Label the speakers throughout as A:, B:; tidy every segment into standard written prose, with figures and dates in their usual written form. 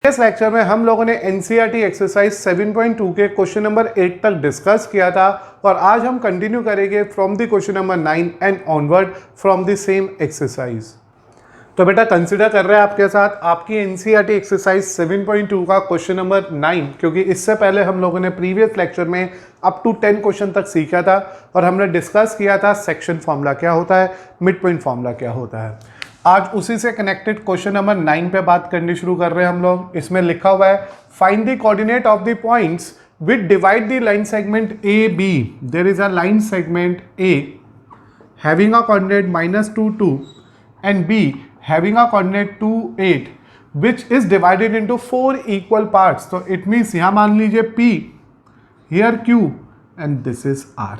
A: इस लेक्चर में हम लोगों ने एनसीईआरटी एक्सरसाइज 7.2 के क्वेश्चन नंबर 8 तक डिस्कस किया था और आज हम कंटिन्यू करेंगे from the question number 9 and onward from the same exercise. तो बेटा कंसिडर कर रहे हैं आपके साथ आपकी एनसीईआरटी एक्सरसाइज 7.2 का क्वेश्चन नंबर 9, क्योंकि इससे पहले हम लोगों ने प्रीवियस लेक्चर में अप टू 10 क्वेश्चन तक सीखा था और हमने डिस्कस किया था सेक्शन फॉर्मूला क्या होता है, मिड पॉइंट फॉर्मूला क्या होता है। आज उसी से कनेक्टेड क्वेश्चन नंबर 9 पे बात करनी शुरू कर रहे हैं हम लोग। इसमें लिखा हुआ है find the coordinate of the points which divide the line segment A B. There is a line segment A having a coordinate -2 2 and B having a coordinate 2 8 which is divided into 4 equal parts। तो it means यहाँ मान लीजिए P, here Q and this is R।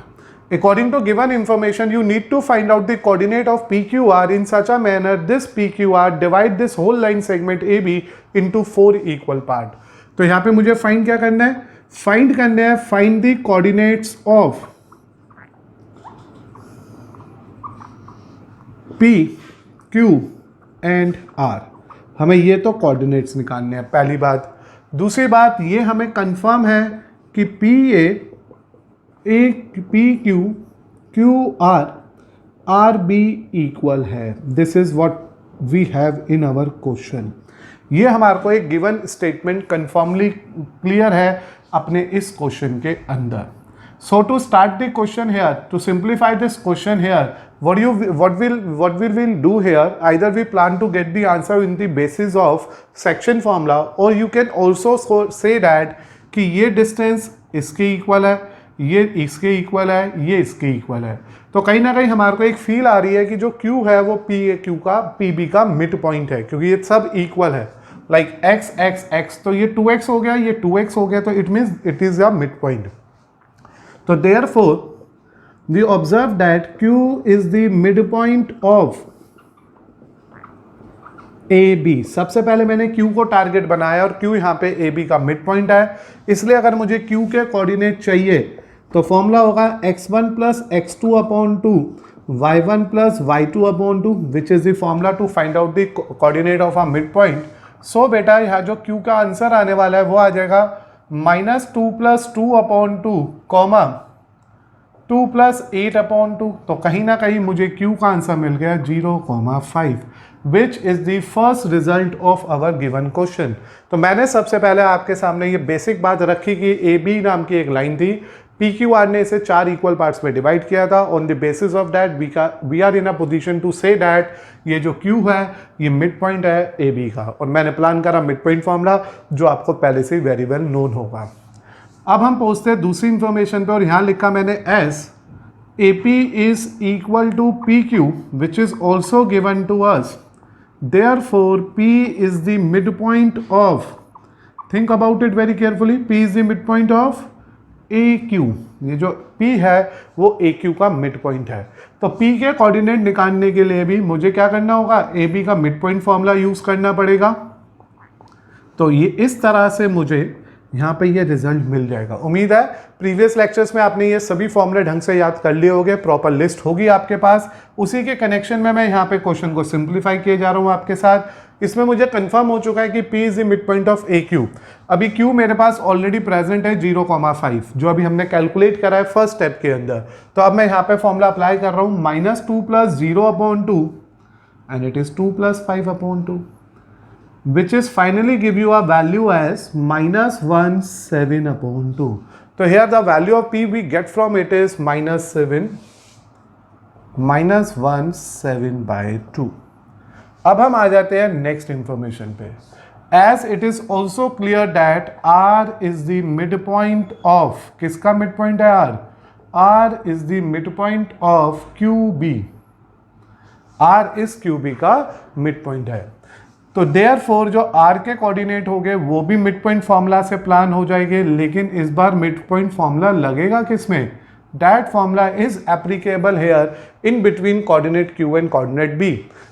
A: According to given information you need to find out the coordinate of PQR in such a manner this PQR divide this whole line segment AB into 4 equal part। तो यहाँ पे मुझे find क्या करना है, find करना है find the coordinates of P, Q and R. हमें ये तो कोऑर्डिनेट्स निकालने हैं, पहली बात। दूसरी बात ये हमें कंफर्म है कि P Q R B equal है। This is what we have in our question. ये हमारे को एक गिवन स्टेटमेंट कंफर्मली क्लियर है अपने इस क्वेश्चन के अंदर। So to start the question here, to simplify this question here, what will we do here? Either we plan to get the answer in the basis of section formula, or you can also say that कि ये distance इसके equal है, ये इसके equal है, ये इसके equal है। तो कहीं ना कहीं हमारे को एक फील आ रही है कि जो Q है वो PQ का PB का मिड पॉइंट है, क्योंकि ये सब equal है। लाइक x तो ये 2x हो गया, ये 2x हो गया, तो it means it is a mid point. So therefore, we observe that Q is the midpoint of AB। सबसे पहले मैंने Q को टारगेट बनाया और Q यहाँ पे AB का मिड पॉइंट है, इसलिए अगर मुझे Q के कोऑर्डिनेट चाहिए तो फॉर्मूला होगा x1 + x2 upon 2 y1 + y2 upon 2 which is the formula to find out the coordinate of a mid point. So बेटा यहाँ जो Q का आंसर आने वाला है वो आ जाएगा -2 + 2 अपॉन 2 कॉमा 2 + 8 अपॉन 2। तो कहीं ना कहीं मुझे Q का आंसर मिल गया 0,5 विच is the first result of our given question. तो मैंने सबसे पहले आपके सामने ये बेसिक बात रखी कि AB नाम की एक लाइन थी, PQR ने इसे 4 इक्वल पार्ट्स में डिवाइड किया था। On the basis of that we are in a position to say that ये जो Q है ये मिड पॉइंट है AB का, और मैंने प्लान करा मिड पॉइंट फॉर्मूला जो आपको पहले से वेरी वेल नोन होगा। अब हम पहुंचते हैं दूसरी इंफॉर्मेशन पे, और यहाँ लिखा मैंने S AP is equal to PQ which is also given to us, therefore P is the midpoint of, think about it very carefully, P is the midpoint of AQ। ये जो P है वो AQ का mid point है। तो P के coordinate निकालने के लिए भी मुझे क्या करना होगा, AB का मिड पॉइंट फॉर्मूला यूज करना पड़ेगा। तो ये इस तरह से मुझे यहाँ पे ये रिजल्ट मिल जाएगा। उम्मीद है प्रीवियस लेक्चर्स में आपने ये सभी फॉर्मूले ढंग से याद कर लिए होंगे, प्रॉपर लिस्ट होगी आपके पास। उसी के कनेक्शन में मैं यहाँ पे क्वेश्चन को सिंप्लीफाई किए जा रहा हूँ आपके साथ। इसमें मुझे कंफर्म हो चुका है कि P is the mid point of AQ। अभी Q मेरे पास ऑलरेडी प्रेजेंट है 0,5, जो अभी हमने कैलकुलेट करा है फर्स्ट स्टेप के अंदर। तो अब मैं यहाँ पे फॉर्मूला अप्लाई कर रहा हूँ -2 + 0 upon 2 and it is 2 + 5 upon 2 which is finally give you a value as -17 upon 2। तो here the value of P we get from it is -17/2। अब हम आ जाते हैं नेक्स्ट इंफॉर्मेशन पे। As it is also clear that R is the midpoint of, किसका mid point है R? R is the midpoint of QB। R is QB का mid point है। तो देयरफॉर जो R के कोऑर्डिनेट हो गए वो भी मिड पॉइंट फॉर्मूला से प्लान हो जाएंगे, लेकिन इस बार मिड पॉइंट फॉर्मूला लगेगा किसमें? That formula is applicable here in between coordinate Q and coordinate B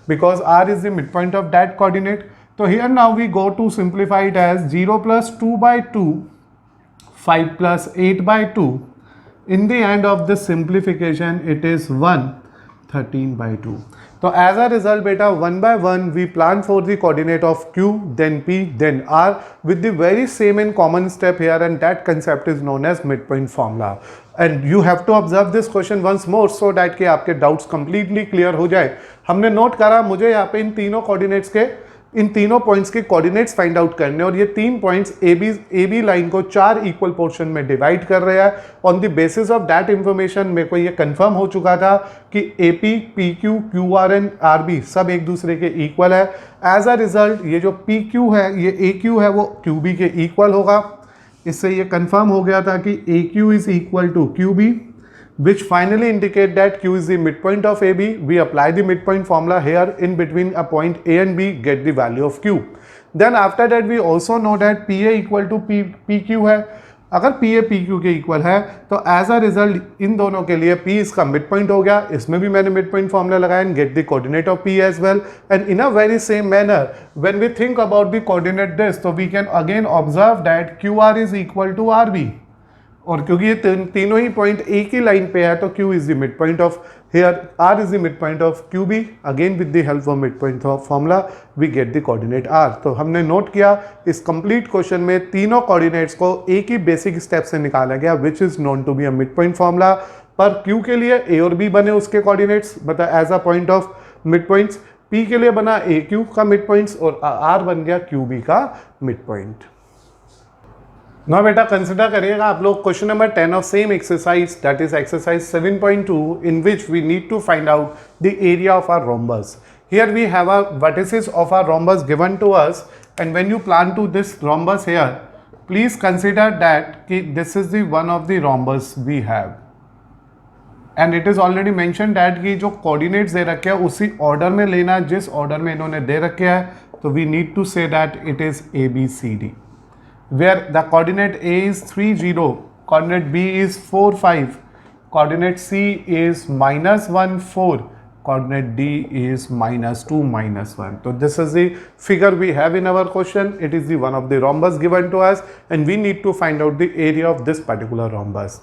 A: because R is the mid point of that coordinate. तो here now we go to simplify it as 0 + 2/2 5 + 8/2 in the end of the simplification it is 1 13/2। तो as a result बेटा 1 by 1 we plan for the coordinate of Q then P then R with the very same and common step here, and that concept is known as midpoint formula. And you have to observe this question once more so that कि आपके doubts completely clear हो जाए. हमने note करा मुझे यहाँ पे इन तीनों कोऑर्डिनेट्स के इन तीनों पॉइंट्स के कोऑर्डिनेट्स फाइंड आउट करने, और ये तीन पॉइंट्स ए बी लाइन को 4 इक्वल पोर्शन में डिवाइड कर रहे हैं. On the basis of that information मेरे को ये कंफर्म हो चुका था कि A P, P Q, Q R and R B सब एक दूसरे के इक्वल है. एज अ रिजल्ट ये जो पी क्यू है, ये ए क्यू है, वो क्यू बी के इक्वल होगा. इससे ये कंफर्म हो गया था कि A Q is equal to Q B, which finally indicate that Q is the midpoint of AB. We apply the midpoint formula here in between a point A and B, get the value of Q. Then after that we also know that PA equal to PQ है. अगर PA PQ के equal है तो as a result in दोनों के लिए P इसका mid point हो गया. इसमें भी मैंने मिड पॉइंट फॉर्मूला लगाया and get the coordinate of P as well. And in a very same manner when we think about the coordinate this, तो we can again observe that QR is equal to RB. और क्योंकि ये तीनों ही point एक ही line पे है तो Q is the mid point of here, R is the mid point of QB. Again with the help of mid point formula we get the coordinate R. तो हमने नोट किया इस कंप्लीट क्वेश्चन में तीनों coordinates को एक ही basic step से निकाला गया which is known to be a mid point formula. पर Q के लिए A और B बने उसके कोऑर्डिनेट्स बता as a point of mid points. P के लिए बना AQ का मिड पॉइंट्स और R बन गया QB का मिड पॉइंट. ना बेटा कंसिडर करिएगा आप लोग question number 10 of same exercise, that is exercise 7.2, in which we need to find out the area of our rhombus. Here we have a vertices of our rhombus given to us, and when you plan to this rhombus here please consider that कि this is the one of the rhombus we have, and it is already mention that कि जो coordinates दे रखे हैं उसी order में लेना जिस order में इन्होंने दे रखे हैं. तो we need to say that it is ABCD, where the coordinate A is 3 0, coordinate B is 4 5, coordinate C is -1 4, coordinate D is -2 -1. So this is the figure we have in our question. It is the one of the rhombus given to us, and we need to find out the area of this particular rhombus.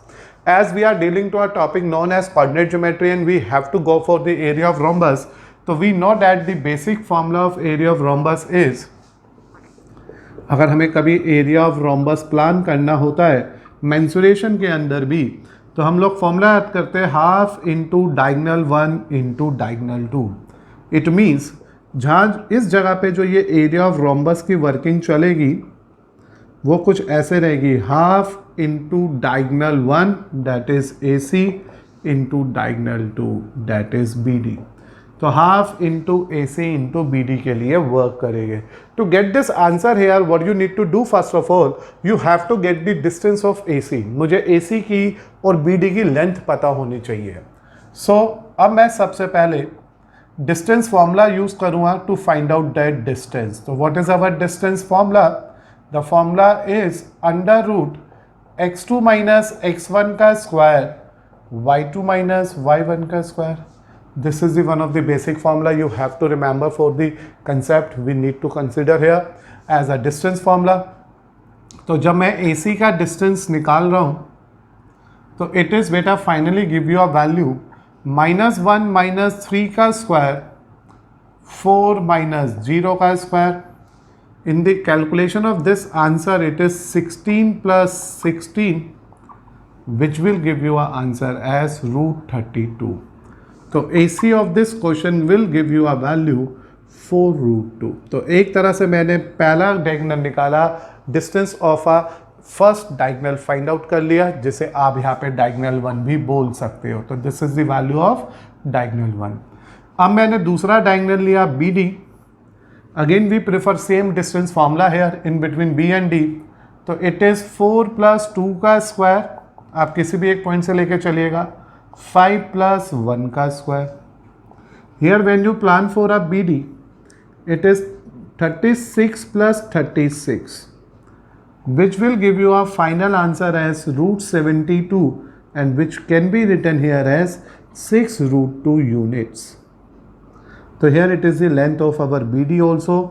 A: As we are dealing to a topic known as coordinate geometry and we have to go for the area of rhombus, so we know that the basic formula of area of rhombus is, अगर हमें कभी area of rhombus plan करना होता है mensuration के अंदर भी, तो हम लोग फॉर्मूला याद करते हैं half into diagonal 1 into diagonal 2. It means जहाँ इस जगह पे जो ये एरिया ऑफ रोम्बस की वर्किंग चलेगी वो कुछ ऐसे रहेगी, half into diagonal 1 that is AC into diagonal 2 that is BD. तो half into AC into BD के लिए वर्क करेंगे. To get this answer here what you need to do first of all you have to get the distance of AC. मुझे AC की और BD की length पता होनी चाहिए. सो अब मैं सबसे पहले डिस्टेंस फॉर्मूला यूज करूँगा to find out that distance. तो what is our distance formula? The formula is under root x2 minus x1 का स्क्वायर y2 माइनस y1 का square. This is the one of the basic formula you have to remember for the concept we need to consider here as a distance formula. तो जब मैं AC का distance निकाल रहा हूँ तो it is बेटा finally give you a value -1 minus 3 का स्क्वायर 4 माइनस 0 का square. In the calculation of this answer it is 16 plus 16 which will give you an answer as √32. तो AC of this question will give you a value 4√2. तो एक तरह से मैंने पहला diagonal निकाला, distance of a first diagonal find out कर लिया, जिसे आप यहाँ पे डायगोनल 1 भी बोल सकते हो. तो this is the value of diagonal 1. अब मैंने दूसरा डायगोनल लिया BD. Again we prefer same distance formula here in between B and D. तो इट इज़ 4 + 2 का स्क्वायर, आप किसी भी एक पॉइंट से लेके चलिएगा, 5 + 1 का square. Here when you plan for a BD, it is 36 + 36, which will give you a final answer as √72, and which can be written here as 6√2 units. तो here it is the length of our BD also,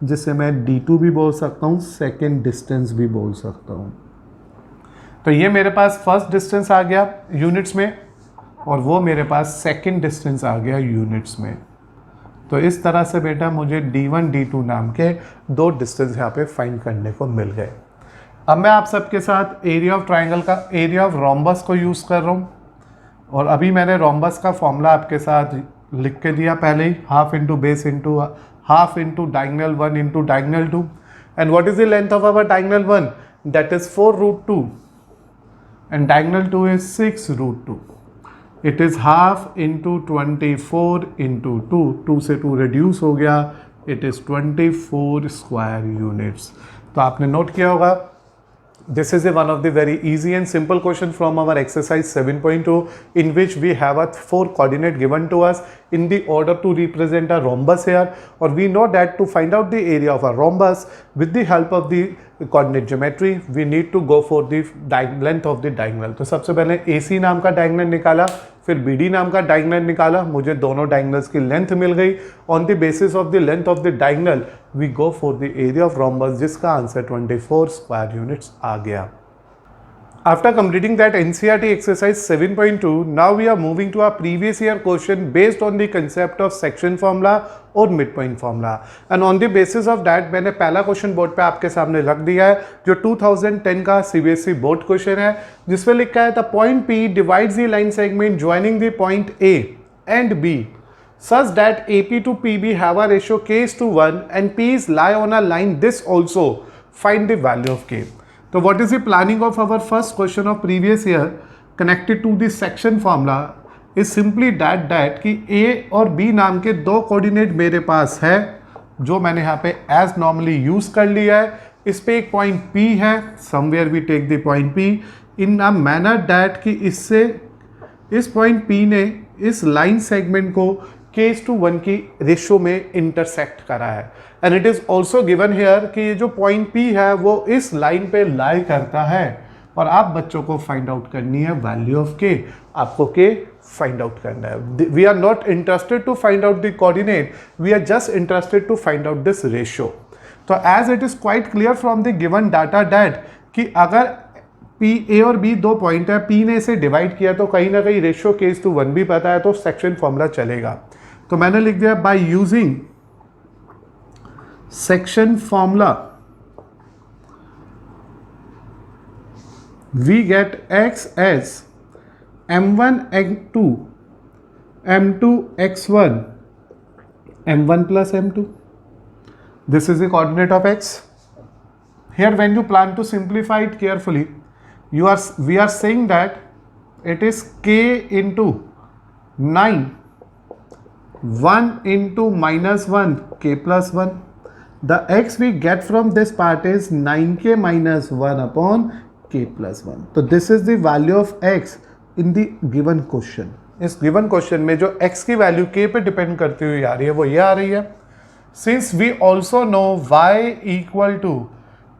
A: जिसे मैं D2 भी बोल सकता हूँ, second distance भी बोल सकता हूँ. तो ये मेरे पास फर्स्ट डिस्टेंस आ गया यूनिट्स में और वो मेरे पास सेकेंड डिस्टेंस आ गया यूनिट्स में. तो इस तरह से बेटा मुझे D1 D2 नाम के दो डिस्टेंस यहाँ पे फाइंड करने को मिल गए। अब मैं आप सबके साथ एरिया ऑफ ट्राइंगल का एरिया ऑफ रोम्बस को यूज़ कर रहा हूँ, और अभी मैंने रोम्बस का फॉर्मूला आपके साथ लिख के दिया पहले ही, half into base into half into diagonal 1 into diagonal 2, and what is the length of our diagonal 1, that is 4√2 and diagonal 2 is 6√2। It is half into 24 into 2, 2 से 2 रिड्यूस हो गया, इट इज 24 स्क्वायर यूनिट्स। तो आपने note किया होगा, this is one of the very easy and simple question from our exercise 7.2 in which we have a 4 coordinate given to us in the order to represent a rhombus here, or we know that to find out the area of a rhombus with the help of the coordinate geometry we need to go for the length of the diagonal। तो सबसे पहले AC नाम का diagonal निकाला, फिर BD नाम का diagonal निकाला, मुझे दोनों diagonals की लेंथ मिल गई। On the basis of the length of the diagonal we go for the area of rhombus जिसका आंसर 24 स्क्वायर यूनिट्स आ गया। After completing that NCERT exercise 7.2, now we are moving to our previous year question based on the concept of section formula और midpoint formula, and on the basis of that मैंने पहला question board पे आपके सामने रख दिया है जो 2010 का CBSE बोर्ड क्वेश्चन है, जिसमें लिखा है the point P divides the line segment joining the point A and B such that AP to PB have a ratio k:1 and P is lie on a line this also, find the value of K। तो what is the planning of our first question of previous year connected to the section formula is simply that कि A और B नाम के दो coordinate मेरे पास है जो मैंने यहाँ पे as normally यूज़ कर लिया है। इस पे एक पॉइंट P है, somewhere we take the point P in a manner that कि इससे इस पॉइंट P ने इस लाइन सेगमेंट को k:1 की रेशो में इंटरसेक्ट करा है, and it is also given here कि ये जो पॉइंट P है वो इस लाइन पे लाई करता है, और आप बच्चों को फाइंड आउट करनी है वैल्यू ऑफ K। आपको K फाइंड आउट करना है। We are not interested to find out the coordinate, we are just interested to find out this ratio. तो as it is quite clear from the given data that कि अगर P A और B दो point है, P ने इसे divide किया तो कहीं ना कहीं रेशियो k:1 भी पता है, तो सेक्शन फॉर्मूला चलेगा। तो मैंने लिख दिया by using section formula we get x as m1 x2 m2 x1 m1 plus m2। this is the coordinate of x। here when you plan to simplify it carefully, we are saying that it is k into 9 1 into -1 k plus 1। the x we get from this part is 9k minus 1 upon k plus 1। तो this is the value of x in the given question। इस given question में जो x की value k पे depend करती हुई आ रही है वो ये आ रही है। since we also know y equal to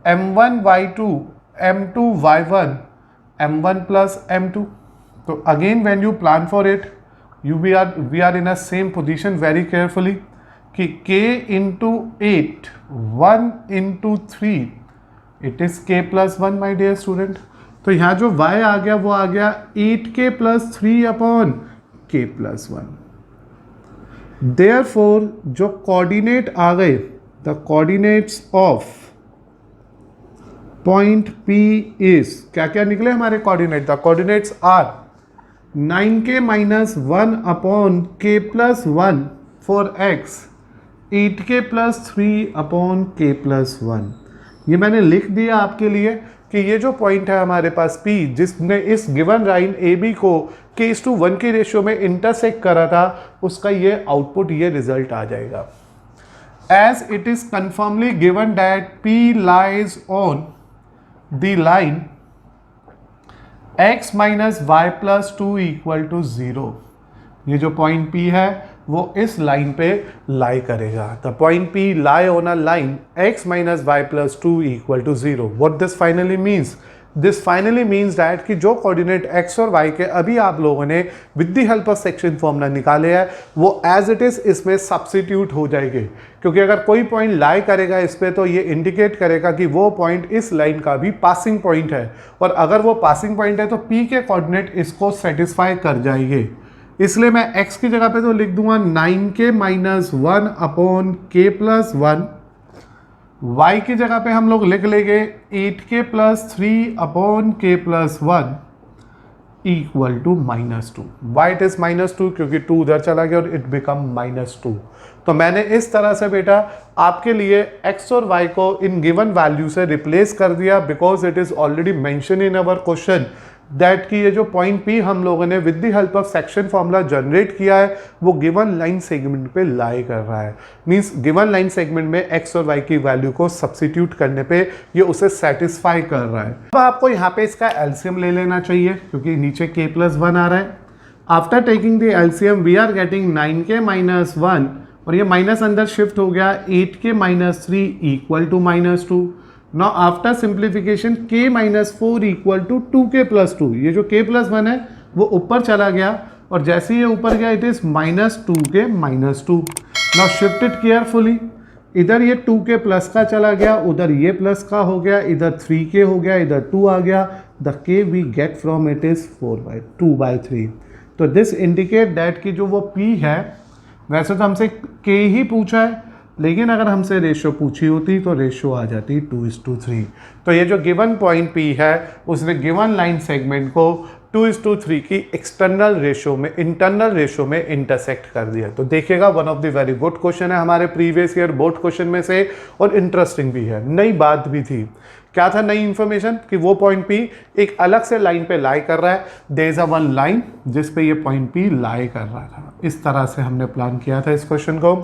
A: m1 y2 m2 y1 m1 plus m2, तो again when you plan for it we are in a same position very carefully कि k into 8 1 into 3 it is k plus 1 my dear student। तो यहाँ जो y आ गया वो आ गया 8k plus 3 upon k plus 1। therefore जो coordinate आ गए the coordinates of point P is क्या क्या निकले हमारे coordinate, the coordinates are 9k minus 1 upon k plus 1 for x, 8k plus 3 upon k plus 1। ये मैंने लिख दिया आपके लिए कि ये जो पॉइंट है हमारे पास P जिसने इस गिवन लाइन AB को k:1 की रेशियो में इंटरसेक्ट करा था, उसका ये आउटपुट ये रिजल्ट आ जाएगा। As it is confirmly given that P lies on the line x minus y plus 2 equal to 0। ये जो पॉइंट P है वो इस लाइन पे लाई करेगा। The point P lie on a line x minus y plus 2 equal to 0। what this finally means? this finally means that कि जो coordinate x और y के अभी आप लोगों ने with the help of section formula निकाले हैं वो एज इट इज इसमें सब्स्टिट्यूट हो जाएंगे, क्योंकि अगर कोई पॉइंट लाई करेगा इस पे तो ये इंडिकेट करेगा कि वो पॉइंट इस लाइन का भी पासिंग पॉइंट है, और अगर वो पासिंग पॉइंट है तो P के कोऑर्डिनेट इसको सेटिस्फाई कर जाएंगे। इसलिए मैं x की जगह पे तो लिख दूंगा 9k minus 1 upon k plus 1। y की जगह पे हम लोग लिख लेंगे 8k plus 3 upon k plus 1 equal to -2। Why it is -2 क्योंकि 2 उधर चला गया और इट बिकम -2। तो मैंने इस तरह से बेटा आपके लिए x और y को इन गिवन वैल्यू से रिप्लेस कर दिया, because it is already mention in our question that कि ये जो पॉइंट P हम लोगों ने with the help of section formula generate किया है वो गिवन लाइन सेगमेंट पे लाई कर रहा है। मींस गिवन लाइन सेगमेंट में x और y की वैल्यू को सब्स्टिट्यूट करने पे ये उसे सेटिस्फाई कर रहा है। अब आपको यहाँ पे इसका एलसीएम ले लेना चाहिए क्योंकि नीचे k प्लस 1 आ रहा है। After taking the LCM we are getting 9k minus 1 और ये माइनस अंदर शिफ्ट हो गया 8k minus 3 equal to -2। Now after simplification k minus 4 equal to 2k plus 2। ये जो k plus 1 है वो ऊपर चला गया और जैसे ही ये ऊपर गया it is -2k minus 2। Now shift it carefully। इधर ये 2k प्लस का चला गया, उधर ये प्लस का हो गया, इधर 3k हो गया, इधर 2 आ गया। The k we get from it is 2/3। तो दिस इंडिकेट दैट कि जो वो p है, वैसे तो हमसे k ही पूछा है लेकिन अगर हमसे रेशियो पूछी होती तो रेशियो आ जाती 2:3। तो ये जो गिवन पॉइंट P है उसने गिवन लाइन सेगमेंट को 2:3 की एक्सटर्नल रेशियो में इंटरनल रेशियो में इंटरसेक्ट कर दिया। तो देखिएगा one of the very good question है हमारे प्रीवियस ईयर बोर्ड क्वेश्चन में से और इंटरेस्टिंग भी है। नई बात भी थी। क्या था नई इंफॉर्मेशन कि वो पॉइंट P एक अलग से लाइन पे लाई कर रहा है। There is a one line जिस पे ये पॉइंट P लाई कर रहा था। इस तरह से हमने प्लान किया था इस क्वेश्चन को।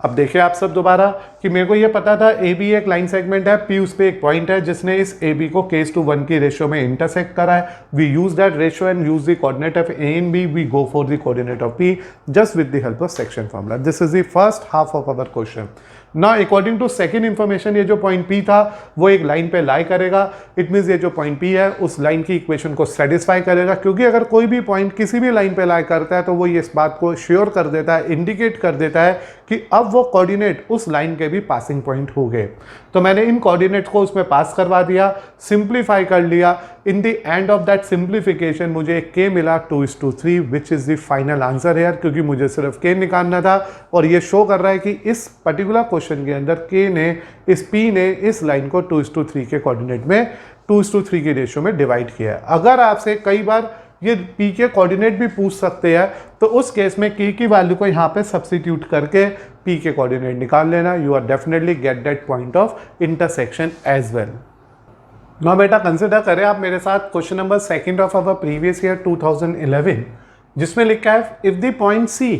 A: अब देखिए आप सब दोबारा कि मेरे को ये पता था AB एक लाइन सेगमेंट है, P उस पे एक पॉइंट है जिसने इस AB को k/1 की रेशियो में इंटरसेक्ट करा है। We use that ratio and use the coordinate of A and B, we go for the coordinate of P just with the help of section formula. This is the first half of our question. ना according to second information ये जो point P था वो एक line पे लाई करेगा। It means ये जो पॉइंट P है उस लाइन की इक्वेशन को सेटिस्फाई करेगा, क्योंकि अगर कोई भी पॉइंट किसी भी लाइन पे लाई करता है तो वो ये इस बात को श्योर कर देता है, इंडिकेट कर देता है कि अब वो कोऑर्डिनेट उस लाइन के भी पासिंग पॉइंट हो गए। तो मैंने इन कोऑर्डिनेट को उसमें पास करवा दिया, सिंप्लीफाई कर लिया। इन the end of that simplification मुझे एक k मिला 2:3 विच इज द फाइनल आंसर है, क्योंकि मुझे सिर्फ k निकालना था और ये शो कर रहा है कि इस पर्टिकुलर क्वेश्चन के अंदर k ने इस p ने इस लाइन को 2:3 के कोऑर्डिनेट में 2:3 की रेशियो में डिवाइड किया है। अगर आपसे कई बार ये p के कोऑर्डिनेट भी पूछ सकते हैं तो उस केस में k की वैल्यू को यहाँ पे सब्स्टिट्यूट करके p के कोऑर्डिनेट निकाल लेना। You are definitely get that point of intersection as well. Now बेटा कंसिडर करें आप मेरे साथ question number second of our previous year 2011, जिसमें लिखा है if the point C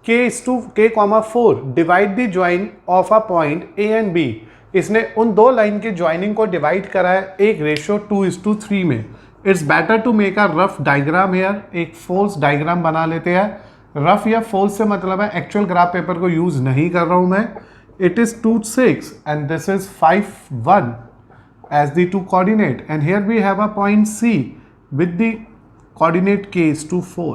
A: k/4 divide the join of a point A and B। इसने उन दो लाइन के ज्वाइनिंग को डिवाइड करा है एक रेशियो 2:3 में। It's better to make a rough diagram here. एक फोल्स डायग्राम बना लेते हैं। रफ या फोल्स से मतलब है एक्चुअल ग्राफ पेपर को यूज नहीं कर रहा हूं मैं। It is 2:6 and this is 5:1 as the two coordinate, and here we have a point C with the coordinate k/4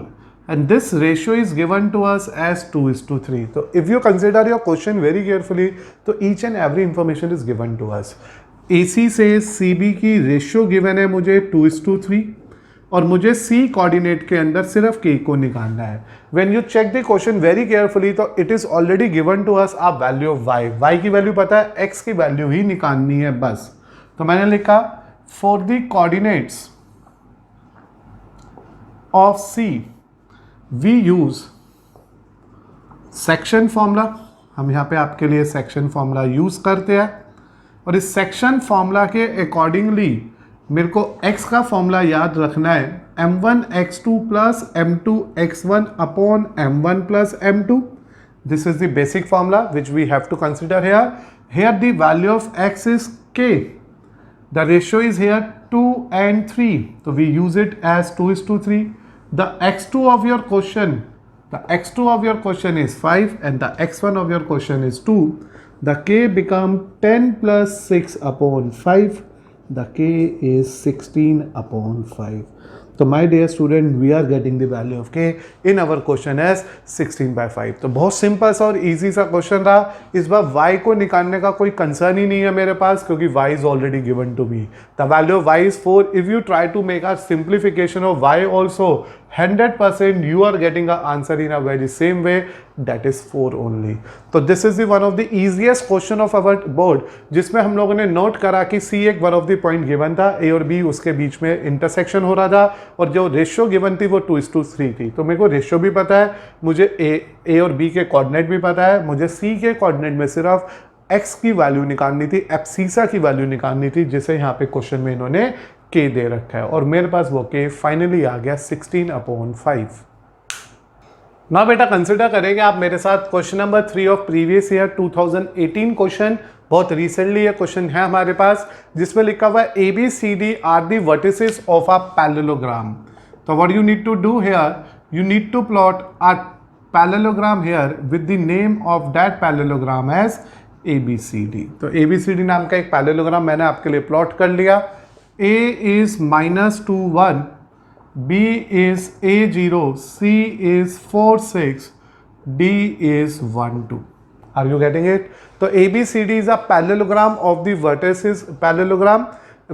A: and this ratio is given to us as 2:3. So if you consider your question very carefully, so each and every information is given to us. AC से CB की ratio given है मुझे 2:3 और मुझे C coordinate के अंदर सिर्फ K को निकालना है। When you check the question very carefully, तो it is already given to us a value of Y. Y की वैल्यू पता है, X की वैल्यू ही निकालनी है बस। तो मैंने लिखा for the coordinates of C we use section formula. हम यहाँ पे आपके लिए सेक्शन फॉर्मूला यूज करते हैं और इस सेक्शन फॉर्मूला के अकॉर्डिंगली मेरे को x का फॉर्मूला याद रखना है m1 x2 plus m2 x1 upon m1 plus m2। This is the basic formula which we have to consider here. Here the value of x is k. The ratio is here 2 and 3. So we use it as 2:3. The x2 of your question, is 5 and the x1 of your question is 2. The k become 10 plus 6 upon 5. The k is 16 upon 5. तो my dear student we are getting the value of k in our question as 16/5। तो बहुत simple सा और easy सा question रहा। इस बार y को निकालने का कोई कंसर्न ही नहीं है मेरे पास, क्योंकि y is already given to me. The value of y is 4। If you try to make a simplification of y also 100% you are getting a answer in a very same way, that is 4 only. तो this is the one of the easiest question of our board, जिसमें हम लोगों ने note करा कि C एक one of the point given था, A और B उसके बीच में इंटरसेक्शन हो रहा था, और जो रेशियो गिवन थी वो 2:3 थी। तो मेरे को रेशियो भी पता है, मुझे A और B के कोऑर्डिनेट भी पता है, मुझे C के कोऑर्डिनेट में सिर्फ x की वैल्यू निकालनी थी, एब्सिसा की वैल्यू निकालनी थी, जिसे यहाँ पे क्वेश्चन में इन्होंने k दे रखा है, और मेरे पास वो k फाइनली आ गया 16/5। ना बेटा कंसिडर करेंगे आप मेरे साथ question number 3 of previous year 2018 question, बहुत रिसेंटली ये क्वेश्चन है हमारे पास, जिसमें लिखा हुआ है ABCD are the vertices of a parallelogram. तो what you need to do here, you need to plot a parallelogram here with the name of that parallelogram as ABCD। तो ABCD नाम का एक पैरेललोग्राम मैंने आपके लिए प्लॉट कर लिया। A is -2 1, B is A0, C is 4 6, D is 1 2. Are you getting it? तो ABCD is a parallelogram of the vertices, parallelogram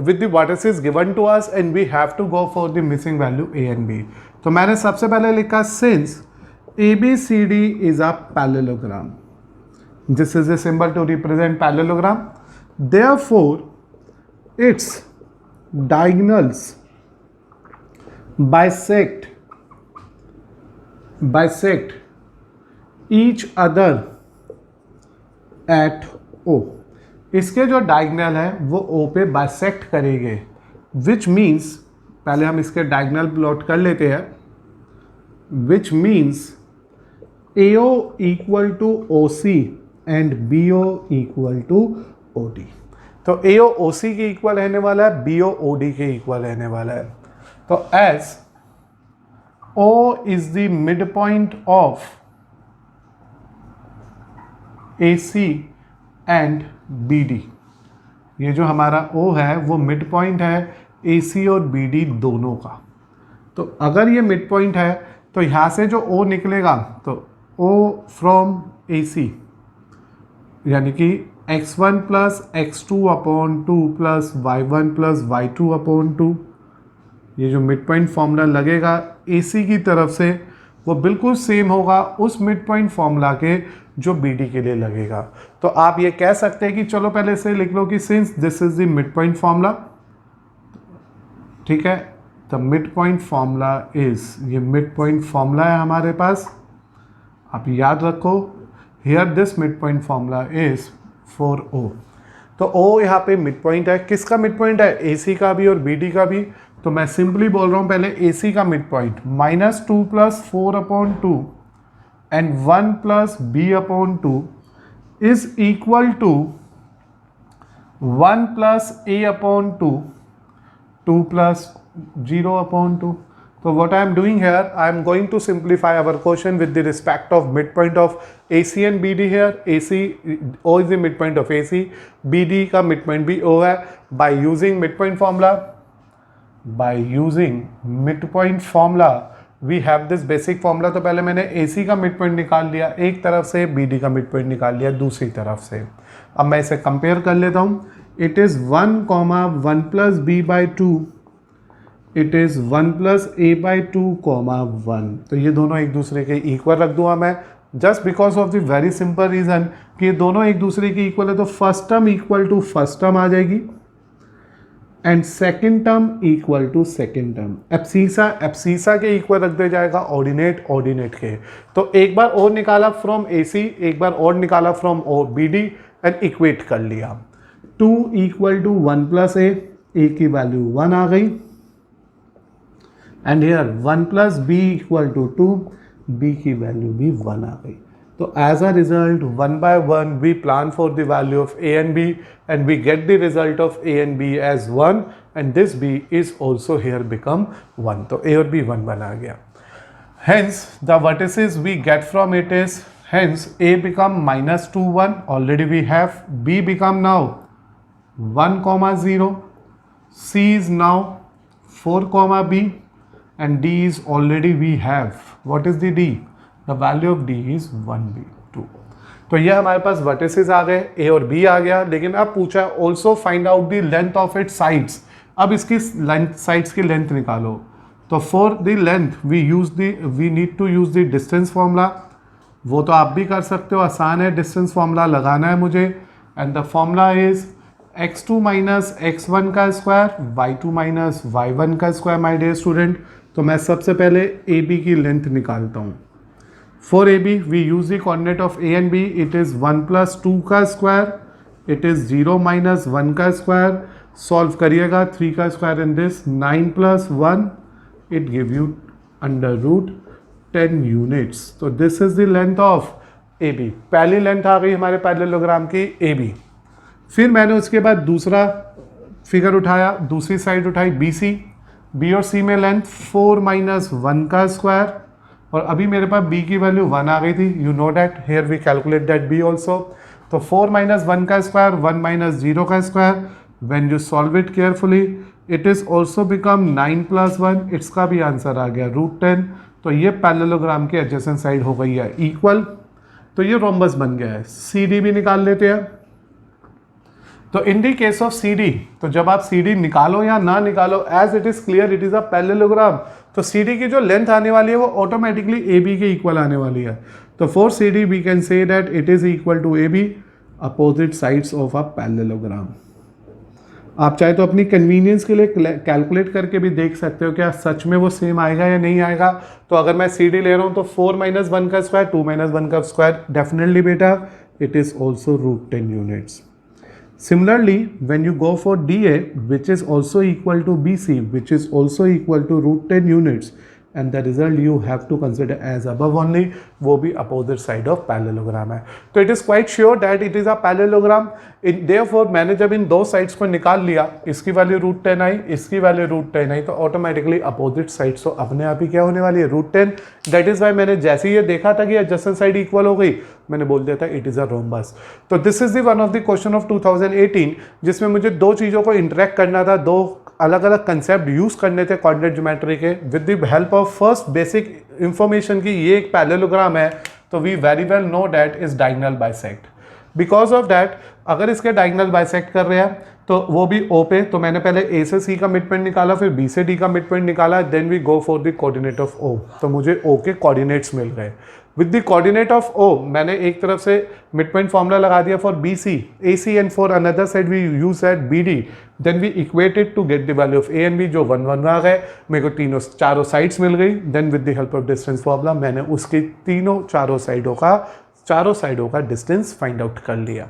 A: with the vertices given to us, and we have to go for the missing value A and B. तो मैंने सबसे पहले लिखा since ABCD is a parallelogram, this is a symbol to represent parallelogram, therefore its diagonals bisect each other at O। इसके जो diagonal है वो O पे बाइसेक्ट करेंगे, विच मीन्स, पहले हम इसके डायगोनल प्लॉट कर लेते हैं, which means AO equal to OC and BO equal to OD। तो AO OC के इक्वल रहने वाला है, BO OD के इक्वल रहने वाला है। तो as O is the mid point of AC and BD, ये जो हमारा O है वो मिड पॉइंट है AC और BD दोनों का। तो अगर ये मिड पॉइंट है तो यहाँ से जो O निकलेगा, तो O फ्रॉम AC यानी कि x1 plus x2/2 plus y1 plus y2/2, ये जो मिड पॉइंट फॉर्मूला लगेगा AC की तरफ से वो बिल्कुल सेम होगा उस मिड पॉइंट फॉर्मूला के जो BD के लिए लगेगा। तो आप ये कह सकते हैं कि चलो पहले से लिख लो कि since this is the mid point formula, ठीक है, the mid point formula is, ये मिड पॉइंट फॉर्मूला है हमारे पास, आप याद रखो, here this mid point formula is for O। तो O यहाँ पे मिड पॉइंट है, किसका मिड पॉइंट है, AC का भी और BD का भी। तो मैं सिंपली बोल रहा हूँ पहले AC का mid point -2 + 4/2 and 1 + B/2 is equal to 1 + A/2 2 + 0/2। So what I am doing here, I am going to simplify our question with the respect of midpoint of AC and BD here. AC, O is the midpoint of AC, BD का midpoint भी O है। By using midpoint formula, we have this basic formula। तो पहले मैंने AC का midpoint निकाल लिया एक तरफ से, BD का midpoint निकाल लिया दूसरी तरफ से। अब मैं इसे कंपेयर कर लेता हूँ। It is 1, 1 + B/2, it is 1 + A/2, 1। तो ये दोनों एक दूसरे के इक्वल रख दूंगा मैं, just because of the very simple reason कि ये दोनों एक दूसरे के इक्वल है। तो first term equal to first term आ जाएगी and second term equal to second term. Abscissa के इक्वल रख दिया जाएगा ऑर्डिनेट के। तो एक बार और निकाला फ्रॉम AC, एक बार और निकाला फ्रॉम BD एंड इक्वेट कर लिया। 2 = 1 + A की वैल्यू 1 आ गई, एंड हियर 1 + B = 2, B की वैल्यू भी 1 आ गई। तो as a result 1 by 1 we plan for the value of A and B and we get the result of A and B as 1 and this B is also here become 1। तो A और B 1 बना गया। Hence the vertices we get from it is, hence A become -2 1, already we have, B become now 1, 0, C is now 4, B and D is already we have, what is the D? The value of D is 1B2। तो ये हमारे पास vertices आ गए, A और B आ गया, लेकिन अब पूछा also find out the length of its sides. अब इसकी साइड्स की लेंथ निकालो। तो for the length we need to use the distance formula. वो तो आप भी कर सकते हो, आसान है, डिस्टेंस फॉर्मूला लगाना है मुझे। And the formula is x2 minus x1 का स्क्वायर y2 माइनस y1 का स्क्वायर माय डियर स्टूडेंट। तो मैं सबसे पहले ए बी की लेंथ निकालता हूँ। For A B we use the coordinate of A and B, it is 1 plus 2 का स्क्वायर, इट इज़ 0 माइनस 1 का स्क्वायर। सॉल्व करिएगा, 3 का square in this 9 plus 1, it give you under root 10 units. तो this is the length of A B. पहली length आ गई हमारे parallelogram की ए बी। फिर मैंने उसके बाद दूसरा फिगर उठाया, दूसरी साइड उठाई बी सी। बी और सी में लेंथ 4 माइनस 1 का स्क्वायर, और अभी मेरे पास बी की वैल्यू 1 आ गई थी। You know that here we calculate that B also. तो 4 माइनस 1 का स्क्वायर, 1 माइनस 0 का square. When you solve it carefully it is also become 9 plus 1, इसका भी आंसर आ गया √10। तो ये पैरेललोग्राम की एडजेसेंट साइड हो गई है इक्वल। तो ये रोम्बस बन गया है। सी डी भी निकाल लेते हैं। तो in the case of C D, तो जब आप सी डी निकालो या ना निकालो, as it is clear it is a parallelogram, तो सी डी की जो लेंथ आने वाली है वो ऑटोमेटिकली ए बी के इक्वल आने वाली है। तो for C D we can say that it is equal to A B, opposite sides of a parallelogram. आप चाहे तो अपनी कन्वीनियंस के लिए कैलकुलेट करके भी देख सकते हो क्या सच में वो सेम आएगा या नहीं आएगा। तो अगर मैं सी डी ले रहा हूँ तो 4 माइनस 1 का स्क्वायर, 2 माइनस 1 का स्क्वायर, डेफिनेटली बेटा it is also √10 units. Similarly, when you go for DA, which is also equal to BC, which is also equal to √10 units, and the result you have to consider as above only, वो भी opposite side of parallelogram है। तो it is quite sure that it is a parallelogram। Therefore मैंने जब इन दो sides को निकाल लिया, इसकी वैल्यू √10 आई, इसकी वैल्यू √10 आई, तो ऑटोमेटिकली अपोजिट साइड्स तो अपने आप ही क्या होने वाली है, √10। दैट इज वाई मैंने जैसे ही ये देखा था कि एडजेसेंट साइड इक्वल हो गई, मैंने बोल दिया था इट इज़ अ रोम्बस। तो this is the one of the question of 2018 जिसमें मुझे दो चीज़ों को इंटरेक्ट करना था, दो अलग अलग कंसेप्ट यूज करने थे कोऑर्डिनेट ज्योमेट्री के, with the help of first basic information की ये एक पैरेललोग्राम है, तो we very well know that is diagonal bisect. Because of that अगर इसके डायगोनल बाइसेक्ट कर रहे हैं तो वो भी ओ पे, तो मैंने पहले ए से सी का मिड पॉइंट निकाला, फिर बी से डी का मिड पॉइंट निकाला, then we go for the coordinate of O. तो मुझे ओ के कोऑर्डिनेट्स मिल गए। With the coordinate of O मैंने एक तरफ से मिड पॉइंट फॉर्मूला लगा दिया for B C A C, and for another side we use at B D, then we equated to get the value of A and B, जो 1 1 आ गए। मेरे को चारों साइड्स मिल गई। Then with the help of distance formula मैंने उसकी चारों साइडों का डिस्टेंस फाइंड आउट कर लिया।